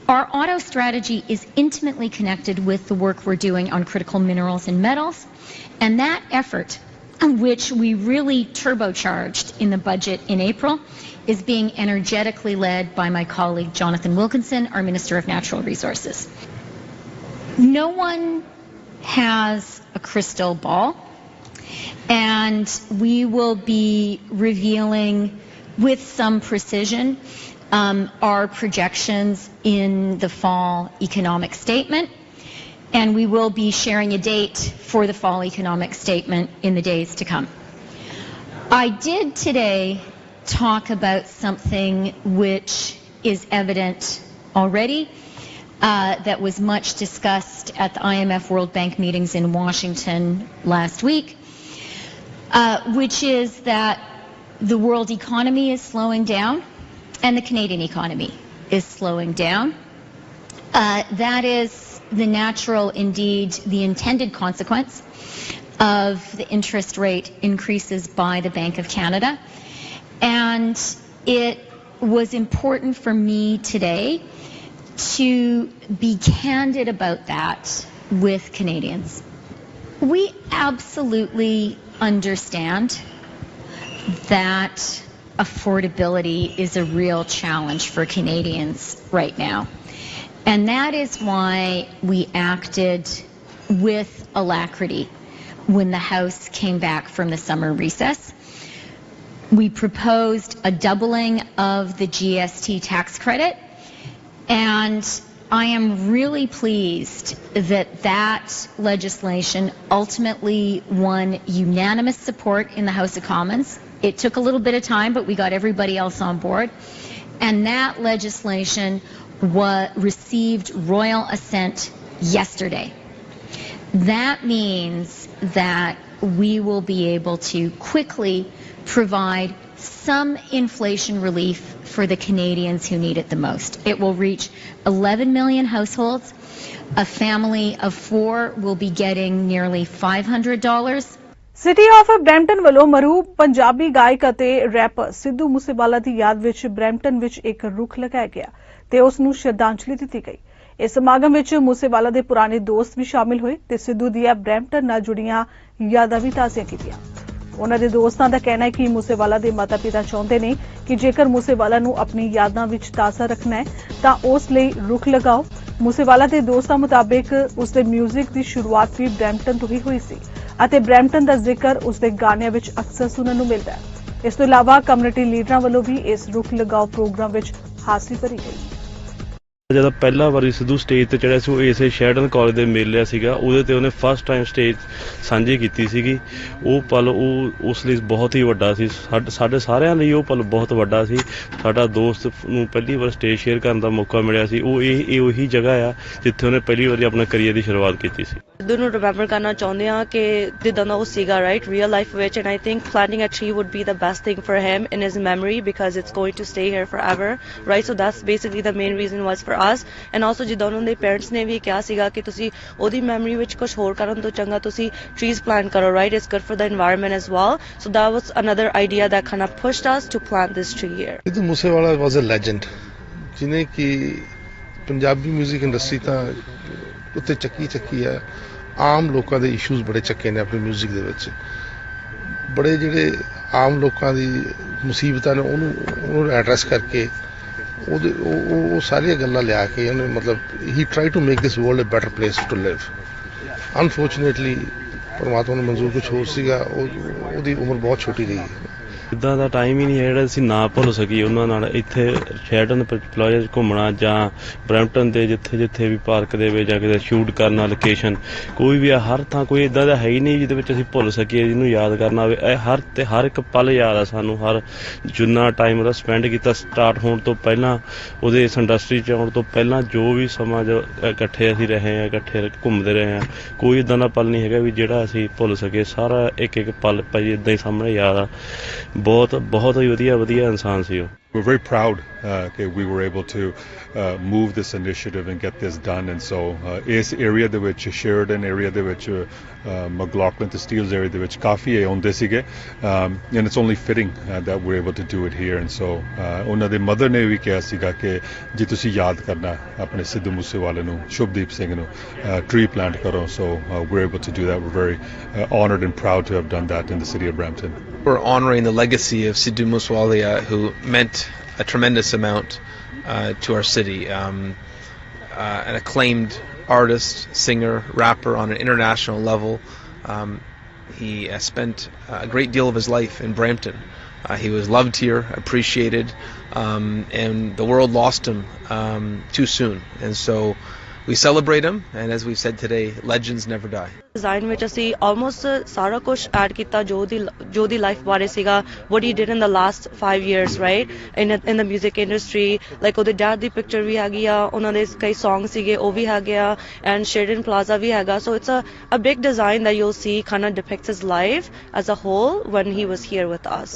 Our auto strategy is intimately connected with the work we're doing on critical minerals and metals, and that effort which we really turbocharged in the budget in April, is being energetically led by my colleague Jonathan Wilkinson, our Minister of Natural Resources. No one has a crystal ball, and we will be revealing with some precision our projections in the fall economic statement, and we will be sharing a date for the fall economic statement in the days to come. I did today talk about something which is evident already, that was much discussed at the IMF World Bank meetings in Washington last week, which is that the world economy is slowing down and the Canadian economy is slowing down. That is the natural, indeed the intended consequence of the interest rate increases by the Bank of Canada. And it was important for me today to be candid about that with Canadians. We absolutely understand that affordability is a real challenge for Canadians right now. And that is why we acted with alacrity when the House came back from the summer recess. We proposed a doubling of the GST tax credit, and I am really pleased that that legislation ultimately won unanimous support in the House of Commons. It took a little bit of time, but we got everybody else on board. And that legislation received royal assent yesterday. That means that we will be able to quickly provide some inflation relief for the Canadians who need it the most. It will reach 11 million households. A family of 4 will be getting nearly $500. City of Brampton ਵੱਲੋਂ ਮਰਹੂਮ ਪੰਜਾਬੀ ਗਾਇਕ ਅਤੇ wrapper Sidhu Moosewala ਦੀ ਯਾਦ ਵਿੱਚ Brampton ਵਿੱਚ ਇੱਕ ਰੁੱਖ ਲਗਾਇਆ ਗਿਆ ਤੇ ਉਸ ਨੂੰ ਸ਼ਰਧਾਂਜਲੀ ਦਿੱਤੀ ਗਈ। ਇਸ ਸਮਾਗਮ ਵਿੱਚ ਮੂਸੇਵਾਲਾ ਦੇ ਪੁਰਾਣੇ ਦੋਸਤ ਵੀ ਸ਼ਾਮਿਲ ਹੋਏ ਤੇ ਸਿੱਧੂ ਦੀਆਂ ਬਰੈਂਪਟਨ ਨਾਲ ਜੁੜੀਆਂ ਯਾਦਾਂ ਵੀ ਤਾਜ਼ੀਆਂ ਕੀਤੀਆਂ। ਉਹਨਾਂ ਦੇ ਦੋਸਤਾਂ ਦਾ ਕਹਿਣਾ ਹੈ ਕਿ ਮੂਸੇਵਾਲਾ ਦੇ ਮਾਤਾ-ਪਿਤਾ ਚਾਹੁੰਦੇ ਨੇ ਕਿ ਜੇਕਰ ਮੂਸੇਵਾਲਾ ਨੂੰ ਆਪਣੀ ਯਾਦਾਂ ਵਿੱਚ ਤਾਜ਼ਾ ਰੱਖਣਾ ਹੈ ਤਾਂ ਉਸ ਲਈ ਰੁੱਖ ਲਗਾਓ। ਮੂਸੇਵਾਲਾ ਦੇ ਦੋਸਤਾਂ ਮੁਤਾਬਿਕ ਉਸ ਦੇ ਮਿਊਜ਼ਿਕ ਦੀ ਸ਼ੁਰੂਆਤ ਵੀ ਬਰੈਂਪਟਨ ਤੋਂ ਹੀ ਹੋਈ ਸੀ ਅਤੇ ਬਰੈਂਪਟਨ ਦਾ ਜ਼ਿਕਰ ਉਸ ਦੇ ਗਾਣਿਆਂ ਵਿੱਚ ਅਕਸਰ ਸੁਣਨ ਨੂੰ ਮਿਲਦਾ ਹੈ। ਇਸ ਤੋਂ ਇਲਾਵਾ ਕਮਿਊਨਿਟੀ ਲੀਡਰਾਂ ਵੱਲੋਂ ਵੀ ਇਸ ਰੁੱਖ ਲਗਾਓ ਪ੍ਰੋਗਰਾਮ ਵਿੱਚ ਹਾਜ਼ਰੀ ਭਰੀ ਗਈ। ਜਦੋਂ ਪਹਿਲਾ ਵਾਰੀ ਸਿੱਧੂ ਸਟੇਜ ਤੇ ਚੜਿਆ ਸੀ ਉਹ ਇਸੇ ਸ਼ੈਡਨ ਕਾਲਜ ਦੇ ਮੇਲੇ ਸੀਗਾ, ਉਹਦੇ ਤੇ ਉਹਨੇ ਫਸਟ ਟਾਈਮ ਸਟੇਜ ਸਾਂਝੀ ਕੀਤੀ ਸੀਗੀ। ਉਹ ਪਲ ਉਹ ਉਸ ਲਈ ਬਹੁਤ ਹੀ ਵੱਡਾ ਸੀ, ਸਾਡੇ ਸਾਰਿਆਂ ਲਈ ਉਹ ਪਲ ਬਹੁਤ ਵੱਡਾ ਸੀ। ਸਾਡਾ ਦੋਸਤ ਨੂੰ ਪਹਿਲੀ ਵਾਰ ਸਟੇਜ ਸ਼ੇਅਰ ਕਰਨ ਦਾ ਮੌਕਾ ਮਿਲਿਆ ਸੀ। ਉਹ ਇਹ ਉਹੀ ਜਗ੍ਹਾ ਆ ਜਿੱਥੇ ਉਹਨੇ ਪਹਿਲੀ ਵਾਰੀ ਆਪਣਾ ਕਰੀਅਰ ਦੀ ਸ਼ੁਰੂਆਤ ਕੀਤੀ ਸੀ। ਸਿੱਧੂ ਨੂੰ ਰਿਮੈਂਬਰ ਕਰਨਾ ਚਾਹੁੰਦੇ ਹਾਂ ਕਿ ਜਿੱਦਾਂ ਦਾ ਉਹ ਸੀਗਾ ਰਾਈਟ ਰੀਅਲ ਲਾਈਫ ਵਿੱਚ, and I think planting a tree would be the best thing for him in his memory because it's going to stay here forever right. So that's basically the main reason was for us and also ਜਿੱਦਾਂ ਉਹਨਾਂ ਦੇ parents ਨੇ ਵੀ ਕਿਹਾ ਸੀਗਾ ਕਿ ਤੁਸੀਂ ਉਹਦੀ memory ਵਿੱਚ ਕੁਝ ਹੋਰ ਕਰਨ ਤੋਂ ਚੰਗਾ ਤੁਸੀਂ ਟਰੀਜ਼ ਪਲਾਂਟ ਕਰੋ right. It's good for the environment as well. So that was another idea that kind of pushed us to plant this tree here. Sidhu Moosewala was a legend ਜਿਹਨੇ ਕਿ ਪੰਜਾਬੀ ਮਿਊਜ਼ਿਕ ਇੰਡਸਟਰੀ ਤਾਂ ਉੱਤੇ ਚੱਕੀ ਹੈ। ਆਮ ਲੋਕਾਂ ਦੇ ਇਸ਼ੂਜ਼ ਬੜੇ ਚੱਕੇ ਨੇ ਆਪਣੇ ਮਿਊਜ਼ਿਕ ਦੇ ਵਿੱਚ, ਬੜੇ ਜਿਹੜੇ ਆਮ ਲੋਕਾਂ ਦੀ ਮੁਸੀਬਤਾਂ ਨੇ ਉਹਨੂੰ ਐਡਰੈਸ ਕਰਕੇ ਉਹ ਸਾਰੀਆਂ ਗੱਲਾਂ ਲਿਆ ਕੇ ਉਹਨੇ ਮਤਲਬ ਹੀ try to make this world a better place to live. Unfortunately ਪਰਮਾਤਮਾ ਨੂੰ ਮਨਜ਼ੂਰ ਕੁਛ ਹੋਰ ਸੀਗਾ, ਉਹਦੀ ਉਮਰ ਬਹੁਤ ਛੋਟੀ ਰਹੀ ਹੈ। ਇੱਦਾਂ ਦਾ ਟਾਈਮ ਹੀ ਨਹੀਂ ਹੈ ਜਿਹੜਾ ਅਸੀਂ ਨਾ ਭੁੱਲ ਸਕੀਏ ਉਹਨਾਂ ਨਾਲ। ਇੱਥੇ ਸ਼ੈਡਨ ਪਲਾਜ਼ਾ 'ਚ ਘੁੰਮਣਾ ਜਾਂ ਬਰੈਂਪਟਨ ਦੇ ਜਿੱਥੇ ਵੀ ਪਾਰਕ ਦੇ ਵਿੱਚ ਜਾ ਕੇ ਸ਼ੂਟ ਕਰਨਾ, ਲੋਕੇਸ਼ਨ ਕੋਈ ਵੀ ਆ, ਹਰ ਥਾਂ ਕੋਈ ਇੱਦਾਂ ਦਾ ਹੈ ਹੀ ਨਹੀਂ ਜਿਹਦੇ ਵਿੱਚ ਅਸੀਂ ਭੁੱਲ ਸਕੀਏ, ਜਿਹਨੂੰ ਯਾਦ ਕਰਨਾ ਹੋਵੇ। ਇਹ ਹਰ ਇੱਕ ਪਲ ਯਾਦ ਆ ਸਾਨੂੰ, ਹਰ ਜਿੰਨਾ ਟਾਈਮ ਉਹਦਾ ਸਪੈਂਡ ਕੀਤਾ ਸਟਾਰਟ ਹੋਣ ਤੋਂ ਪਹਿਲਾਂ, ਉਹਦੇ ਇਸ ਇੰਡਸਟਰੀ 'ਚ ਆਉਣ ਤੋਂ ਪਹਿਲਾਂ, ਜੋ ਵੀ ਸਮਾਂ ਜੋ ਇਕੱਠੇ ਅਸੀਂ ਰਹੇ ਹਾਂ, ਇਕੱਠੇ ਘੁੰਮਦੇ ਰਹੇ ਹਾਂ, ਕੋਈ ਇੱਦਾਂ ਦਾ ਪਲ ਨਹੀਂ ਹੈਗਾ ਵੀ ਜਿਹੜਾ ਅਸੀਂ ਭੁੱਲ ਸਕੀਏ। ਸਾਰਾ ਇੱਕ ਪਲ ਭਾਜੀ ਇੱਦਾਂ ਹੀ ਸਾਹਮਣੇ ਯਾਦ ਆ। ਬਹੁਤ ਹੀ ਵਧੀਆ ਇਨਸਾਨ ਸੀ ਉਹ। We're very proud that we were able to move this initiative and get this done. And so ਇਸ area ਦੇ ਵਿੱਚ Sheridan area ਦੇ ਵਿੱਚ McLaughlin ਤੇ Steeles area ਦੇ ਵਿੱਚ ਕਾਫੀ ਆਉਂਦੇ ਸੀਗੇ, and it's only fitting that we're able to do it here. And so ਉਹਨਾਂ ਦੇ ਮਦਰ ਨੇ ਵੀ ਕਿਹਾ ਸੀਗਾ ਕਿ ਜੇ ਤੁਸੀਂ ਯਾਦ ਕਰਨਾ ਆਪਣੇ ਸਿੱਧੂ ਮੂਸੇਵਾਲੇ ਨੂੰ, ਸ਼ੁਭਦੀਪ ਸਿੰਘ ਨੂੰ, tree plant ਕਰੋ. So we're able to do that. We're very honored and proud to have done that in the city of Brampton. We're honoring the legacy of Sidhu Moosewalia, who meant a tremendous amount to our city. An acclaimed artist, singer, rapper on an international level. He spent a great deal of his life in Brampton. He was loved here, appreciated, and the world lost him too soon. And so we celebrate him, and as we've said today, legends never die. Design ਵਿੱਚ ਅਸੀਂ almost ਸਾਰਾ ਕੁਝ add ਕੀਤਾ ਜੋ ਦੀ life ਬਾਰੇ ਸੀਗਾ, what he did in the last 5 years, right, in the music industry. Like ਉਹਦੇ dad ਦੀ picture ਵੀ ਹੈਗੀ ਆ, ਉਹਨਾਂ ਦੇ ਕਈ ਸੌਂਗ ਸੀਗੇ ਉਹ ਵੀ ਹੈਗੇ ਆ, and Sheridan Plaza ਵੀ ਹੈਗਾ. So it's a big design that you'll see kind of depicts his life as a whole when he was here with us.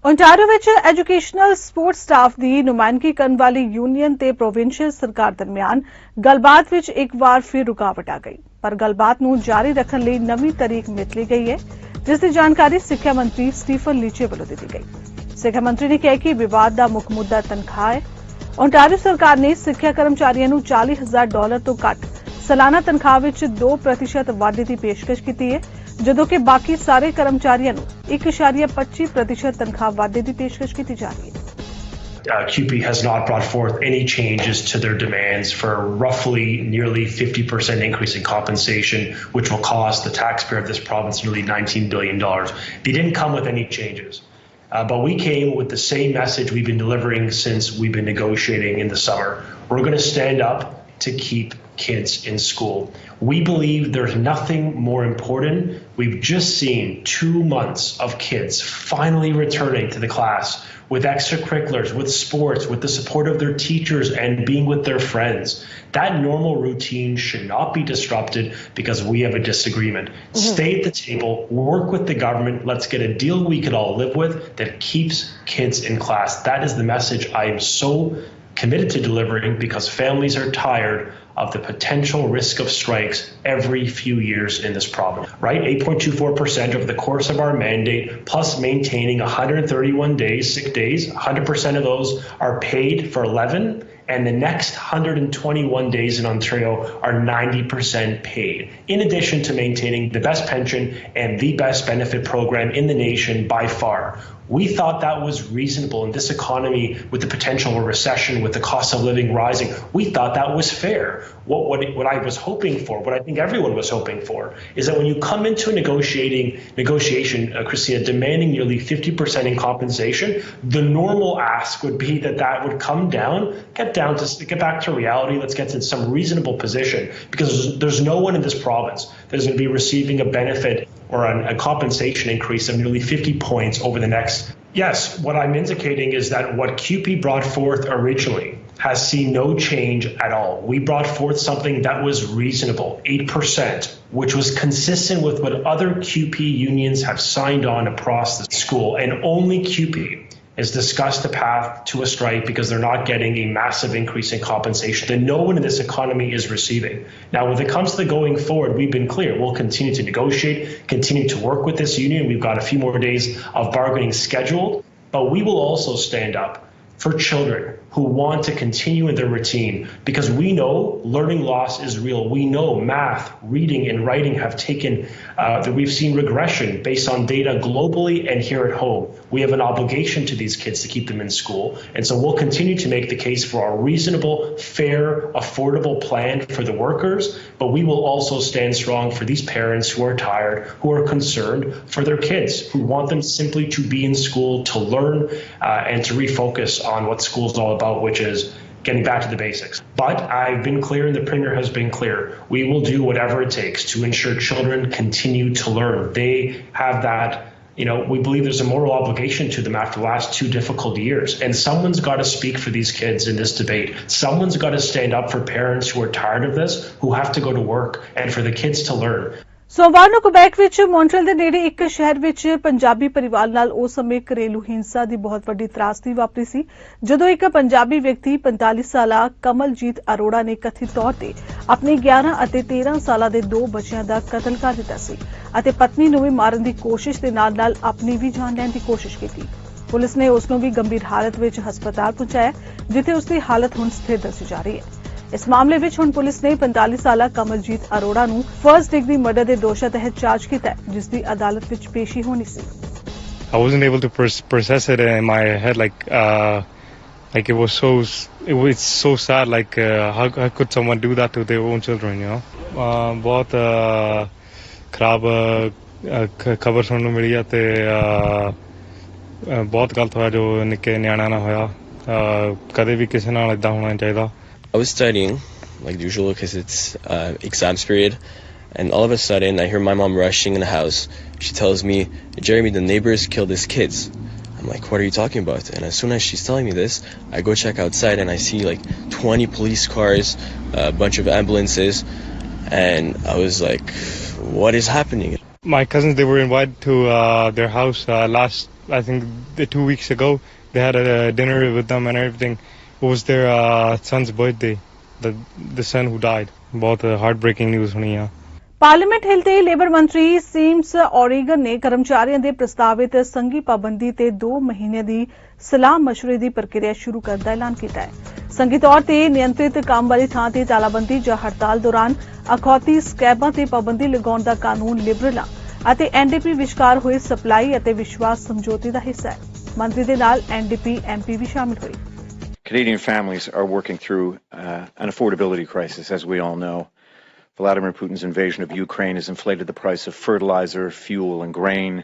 Ontario ਵਿੱਚ ਐਜੂਕੇਸ਼ਨਲ ਸਪੋਰਟ ਸਟਾਫ ਦੀ ਨੁਮਾਇੰਦਗੀ ਕਰਨ ਵਾਲੀ ਯੂਨੀਅਨ ਤੇ ਪ੍ਰੋਵਿੰਸ਼ੀਅਲ ਸਰਕਾਰ ਦਰਮਿਆਨ ਗੱਲਬਾਤ ਵਿੱਚ ਇੱਕ ਵਾਰ ਫਿਰ ਰੁਕਾਵਟ ਆ ਗਈ, ਪਰ ਗੱਲਬਾਤ ਨੂੰ ਜਾਰੀ ਰੱਖਣ ਲਈ ਨਵੀਂ ਤਾਰੀਖ ਮਿਥ ਲਈ ਗਈ ਹੈ, ਜਿਸ ਦੀ ਜਾਣਕਾਰੀ ਸਿੱਖਿਆ ਮੰਤਰੀ ਸਟੀਫਨ ਲੀਚੇ ਵੱਲੋਂ ਦਿੱਤੀ ਗਈ। ਸਿੱਖਿਆ ਮੰਤਰੀ ਨੇ ਕਿਹਾ ਕਿ ਵਿਵਾਦ ਦਾ ਮੁੱਖ ਮੁੱਦਾ ਤਨਖਾਹ ਹੈ। ਓਨਟਾਰੀਓ ਸਰਕਾਰ ਨੇ ਸਿੱਖਿਆ ਕਰਮਚਾਰੀਆਂ ਨੂੰ $40,000 ਤੋਂ ਘੱਟ ਸਾਲਾਨਾ ਤਨਖਾਹ ਵਿੱਚ 2% ਵਾਧੇ ਦੀ ਪੇਸ਼ਕਸ਼ ਕੀਤੀ ਹੈ, ਜਦੋਂ ਕਿ ਬਾਕੀ ਸਾਰੇ ਕਰਮਚਾਰੀਆਂ ਨੂੰ 1.25% ਤਨਖਾਹ ਵਾਧੇ ਦੀ ਪੇਸ਼ਕਸ਼ ਕੀਤੀ ਜਾ ਰਹੀ ਹੈ। CUPE has not brought forth any changes to their demands for roughly nearly 50% increase in compensation, which will cost the taxpayer of this province nearly $19 billion. They didn't come with any changes. But we came with the same message we've been delivering since we've been negotiating in the summer. We're going to stand up to keep kids in school. We believe there's nothing more important. We've just seen 2 months of kids finally returning to the class with extracurriculars, with sports, with the support of their teachers and being with their friends. That normal routine should not be disrupted because we have a disagreement. Stay at the table, work with the government, let's get a deal we could all live with that keeps kids in class. That is the message I am so committed to delivering because families are tired of the potential risk of strikes every few years in this province, right? 8.24% over the course of our mandate, plus maintaining 131 days, sick days. 100% of those are paid for 11, and the next 121 days in Ontario are 90% paid, in addition to maintaining the best pension and the best benefit program in the nation by far. We thought that was reasonable in this economy with the potential of a recession, with the cost of living rising. We thought that was fair. What I was hoping for, what I think everyone was hoping for, is that when you come into a negotiation, Christina, demanding nearly 50% in compensation, the normal ask would be that would come down, get back to reality. Let's get to some reasonable position, because there's no one in this province that is going to be receiving a benefit or a compensation increase of nearly 50 points over the next. Yes, what I'm indicating is that what CUPE brought forth originally has seen no change at all. We brought forth something that was reasonable, 8%, which was consistent with what other CUPE unions have signed on across the school, and only CUPE has discussed a path to a strike because they're not getting a massive increase in compensation that no one in this economy is receiving. Now, when it comes to the going forward, we've been clear. We'll continue to negotiate, continue to work with this union. We've got a few more days of bargaining scheduled, but we will also stand up for children who want to continue in their routine, because we know learning loss is real. We know math, reading, and writing have taken, that we've seen regression based on data globally and here at home. We have an obligation to these kids to keep them in school. And so we'll continue to make the case for a reasonable, fair, affordable plan for the workers, but we will also stand strong for these parents who are tired, who are concerned for their kids, who want them simply to be in school, to learn, and to refocus on what school is all about, which is getting back to the basics. But I've been clear, and the Premier has been clear, we will do whatever it takes to ensure children continue to learn. They have that, we believe there's a moral obligation to them after the last 2 difficult years. And someone's got to speak for these kids in this debate. Someone's got to stand up for parents who are tired of this, who have to go to work, and for the kids to learn. ਸੋਮਵਾਰ ਨੂੰ Quebec ਵਿੱਚ Montreal ਦੇ ਨੇੜੇ ਇੱਕ ਸ਼ਹਿਰ ਵਿੱਚ ਪੰਜਾਬੀ ਪਰਿਵਾਰ ਨਾਲ ਉਸ ਸਮੇਂ ਘਰੇਲੂ ਹਿੰਸਾ ਦੀ ਬਹੁਤ ਵੱਡੀ ਤਰਾਸਦੀ ਵਾਪਰੀ ਸੀ ਜਦੋਂ ਇੱਕ ਪੰਜਾਬੀ ਵਿਅਕਤੀ 45 ਸਾਲਾ ਕਮਲਜੀਤ ਅਰੋੜਾ ਨੇ ਕਥਿਤ ਤੌਰ ਤੇ ਆਪਣੇ 11 ਅਤੇ 13 ਸਾਲਾਂ ਦੇ ਦੋ ਬੱਚਿਆਂ ਦਾ ਕਤਲ ਕਰ ਦਿੱਤਾ ਸੀ ਅਤੇ ਪਤਨੀ ਨੂੰ ਵੀ ਮਾਰਨ ਦੀ ਕੋਸ਼ਿਸ਼ ਦੇ ਨਾਲ-ਨਾਲ ਆਪਣੀ ਵੀ ਜਾਨ ਲੈਣ ਦੀ ਕੋਸ਼ਿਸ਼ ਕੀਤੀ। ਪੁਲਿਸ ਨੇ ਉਸ ਨੂੰ ਵੀ ਗੰਭੀਰ ਹਾਲਤ ਵਿੱਚ ਹਸਪਤਾਲ ਪਹੁੰਚਾਇਆ ਜਿੱਥੇ ਉਸ ਦੀ ਹਾਲਤ ਹੁਣ ਸਥਿਰ ਦੱਸੀ ਜਾ ਰਹੀ ਹੈ। ਇਸ ਮਾਮਲੇ ਵਿੱਚ ਹੁਣ ਪੁਲਿਸ ਨੇ 45 ਸਾਲਾ ਕਮਲਜੀਤ ਅਰੋੜਾ ਨੂੰ ਫਰਸਟ ਡਿਗਰੀ ਮਰਡਰ ਦੇ ਦੋਸ਼ਾਂ ਤਹਿਤ ਚਾਰਜ ਕੀਤਾ ਹੈ ਜਿਸ ਦੀ ਅਦਾਲਤ ਵਿੱਚ ਪੇਸ਼ੀ ਹੋਣੀ ਸੀ। I wasn't able to process it in my head like it's so sad how could someone do that to their own children, you know? ਬਹੁਤ ਖਰਾਬ ਖਬਰ ਸੁਣਨ ਨੂੰ ਮਿਲੀ ਹੈ ਤੇ ਬਹੁਤ ਗਲਤ ਹੋਇਆ ਜੋ ਨਿੱਕੇ ਨਿਆਣਿਆਂ ਨਾਲ ਹੋਇਆ ਕਦੇ ਵੀ ਕਿਸੇ ਨਾਲ ਇਦਾਂ ਹੋਣਾ ਨਹੀਂ ਚਾਹੀਦਾ। I was studying like usual because it's exams period, and all of a sudden I hear my mom rushing in the house. She tells me, "Jeremy, the neighbors killed his kids." I'm like, "What are you talking about?" And as soon as she's telling me this, I go check outside and I see like 20 police cars, a bunch of ambulances, and I was like, "What is happening?" My cousins, they were invited to their house I think 2 weeks ago. They had a dinner with them and everything. It was their son's birthday, the son who died. बहुत heartbreaking news सुनी है। Parliament ਹਿੱਲ ਤੇ labour ਮੰਤਰੀ seems ਔਰੀਗਨ ਨੇ ਕਰਮਚਾਰੀਆਂ ਦੇ ਪ੍ਰਸਤਾਵਿਤ ਸੰਘੀ ਪਾਬੰਦੀ ਤੇ 2 ਮਹੀਨੇ ਦੀ ਸਲਾਹ ਮਸ਼ਵਰੇ ਦੀ ਪ੍ਰਕਿਰਿਆ ਸ਼ੁਰੂ ਕਰਨ ਦਾ ਐਲਾਨ ਕੀਤਾ ਹੈ। ਸੰਘੀ ਤੌਰ ਤੇ ਨਿਯੰਤਰਿਤ ਕੰਮ ਵਾਲੀ ਥਾਂ ਤੇ ਤਾਲਾਬੰਦੀ ਜਾਂ ਹੜਤਾਲ ਦੌਰਾਨ ਅਖੌਤੀ ਸਕੈਬਾਂ ਤੇ ਪਾਬੰਦੀ ਲਗਾਉਣ ਦਾ ਕਾਨੂੰਨ ਲਿਬਰਲਾਂ ਅਤੇ ਐਨਡੀਪੀ ਵਿਚਕਾਰ ਹੋਏ ਸਪਲਾਈ ਅਤੇ ਵਿਸ਼ਵਾਸ ਸਮਝੌਤੇ ਦਾ ਹਿੱਸਾ ਹੈ। ਮੰਤਰੀ ਦੇ ਨਾਲ ਐਨਡੀਪੀ ਐਮਪੀ ਵੀ ਸ਼ਾਮਿਲ ਹੋਏ। Canadian families are working through an affordability crisis, as we all know. Vladimir Putin's invasion of Ukraine has inflated the price of fertilizer, fuel, and grain,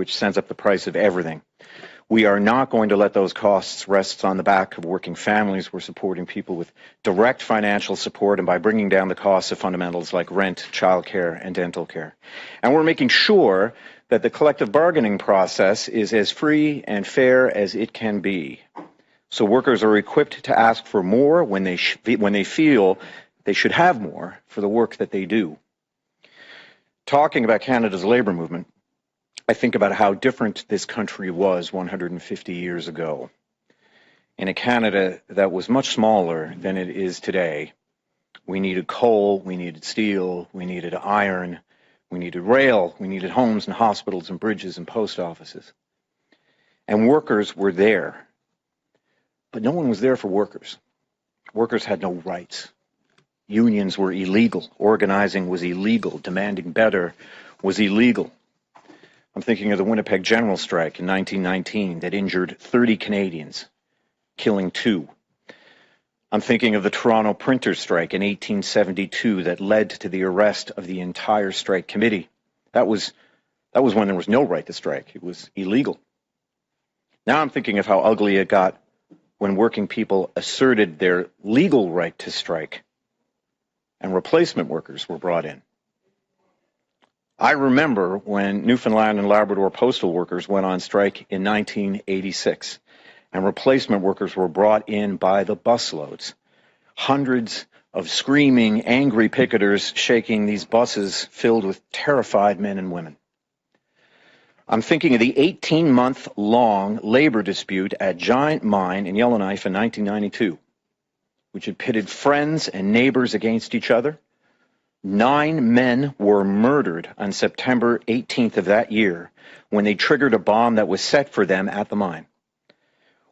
which sends up the price of everything. We are not going to let those costs rest on the back of working families. We're supporting people with direct financial support and by bringing down the costs of fundamentals like rent, childcare, and dental care. And we're making sure that the collective bargaining process is as free and fair as it can be. So workers are equipped to ask for more when they feel they should have more for the work that they do. Talking about Canada's labour movement, I think about how different this country was 150 years ago. In a Canada that was much smaller than it is today, we needed coal, we needed steel, we needed iron, we needed rail, we needed homes and hospitals and bridges and post offices. And workers were there. But no one was there for workers. Workers had no rights. Unions were illegal. Organizing was illegal. Demanding better was illegal. I'm thinking of the Winnipeg General Strike in 1919 that injured 30 Canadians, killing 2. I'm thinking of the Toronto Printers' Strike in 1872 that led to the arrest of the entire strike committee. That was when there was no right to strike. It was illegal. Now I'm thinking of how ugly it got when working people asserted their legal right to strike and replacement workers were brought in. I remember when Newfoundland and Labrador postal workers went on strike in 1986 and replacement workers were brought in by the busloads. Hundreds of screaming, angry picketers shaking these buses filled with terrified men and women. I'm thinking of the 18-month-long labor dispute at Giant Mine in Yellowknife in 1992, which had pitted friends and neighbors against each other. 9 men were murdered on September 18th of that year when they triggered a bomb that was set for them at the mine.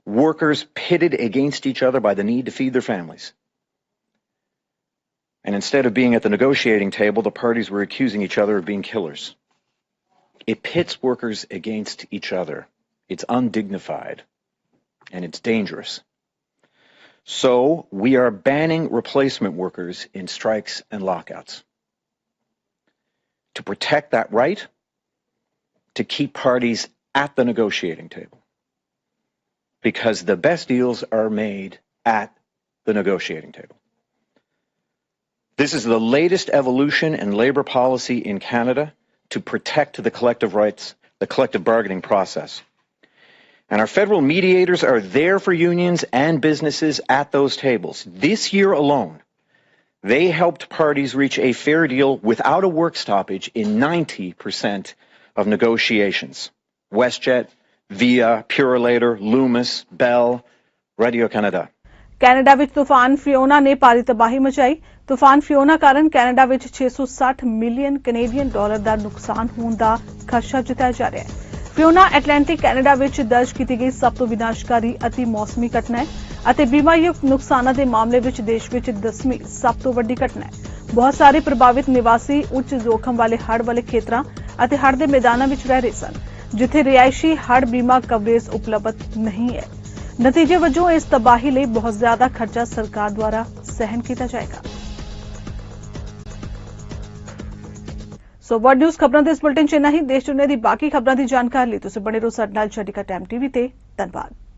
Workers pitted against each other by the need to feed their families. And instead of being at the negotiating table, the parties were accusing each other of being killers. It pits workers against each other. It's undignified and it's dangerous. So we are banning replacement workers in strikes and lockouts to protect that right, to keep parties at the negotiating table, because the best deals are made at the negotiating table. This is the latest evolution in labour policy in Canada to protect the collective rights, the collective bargaining process. And our federal mediators are there for unions and businesses at those tables. This year alone, They helped parties reach a fair deal without a work stoppage in 90% of negotiations. WestJet, Via, Purolator, Loomis, Bell, Radio Canada. Canada ਵਿੱਚ ਤੂਫਾਨ ਫਿਓਨਾ ਨੇ ਭਾਰੀ ਤਬਾਹੀ ਮਚਾਈ। ਤੂਫਾਨ ਫਿਓਨਾ ਕਾਰਨ Canada ਵਿੱਚ 660 million Canadian dollar ਦਾ ਨੁਕਸਾਨ ਹੋਣ ਦਾ ਖਦਸ਼ਾ ਜਤਾਇਆ ਜਾ ਰਿਹਾ ਹੈ। ਫਿਓਨਾ ਐਟਲਾਂਟਿਕ ਕੈਨੇਡਾ ਵਿੱਚ ਦਰਜ ਕੀਤੀ ਗਈ ਸਭ ਤੋਂ ਵਿਨਾਸ਼ਕਾਰੀ ਅਤੀ ਮੌਸਮੀ ਘਟਨਾ ਹੈ ਅਤੇ ਬੀਮਾਯੁਕਤ ਨੁਕਸਾਨਾਂ ਦੇ ਮਾਮਲੇ ਵਿੱਚ ਦੇਸ਼ ਵਿੱਚ 10ਵੀਂ ਸਭ ਤੋਂ ਵੱਡੀ ਘਟਨਾ ਹੈ। ਬਹੁਤ ਸਾਰੇ ਪ੍ਰਭਾਵਿਤ ਨਿਵਾਸੀ ਉੱਚ ਜੋਖਮ ਵਾਲੇ ਹੜ੍ਹ ਵਾਲੇ ਖੇਤਰਾਂ ਅਤੇ ਹੜ੍ਹ ਦੇ ਮੈਦਾਨਾਂ ਵਿੱਚ ਰਹਿ ਰਹੇ ਸਨ, ਜਿੱਥੇ ਰਿਹਾਇਸ਼ੀ ਹੜ੍ਹ ਬੀਮਾ ਕਵਰੇਜ ਉਪਲਬਧ ਨਹੀਂ ਹੈ। ਨਤੀਜੇ ਵਜੋਂ ਇਸ ਤਬਾਹੀ ਲਈ ਬਹੁਤ ਜ਼ਿਆਦਾ ਖਰਚਾ ਸਰਕਾਰ ਦੁਆਰਾ ਸਹਿਣ ਕੀਤਾ ਜਾਏਗਾ। ਸੋ ਵਰਡ ਨਿਊਜ਼ ਖਬਰਾਂ ਦੇ ਇਸ ਬੁਲੇਟਿਨ 'ਚ ਇੰਨਾ ਹੀ। ਦੇਸ਼ ਦੁਨੀਆ ਦੀ ਬਾਕੀ ਖਬਰਾਂ ਦੀ ਜਾਣਕਾਰੀ ਲਈ ਤੁਸੀਂ ਬਣੇ ਰਹੋ ਸਾਡੇ ਨਾਲ। ਚੰਡੀਗੜ੍ਹ ਟਾਈਮ ਟੀਵੀ ਤੇ। ਧੰਨਵਾਦ।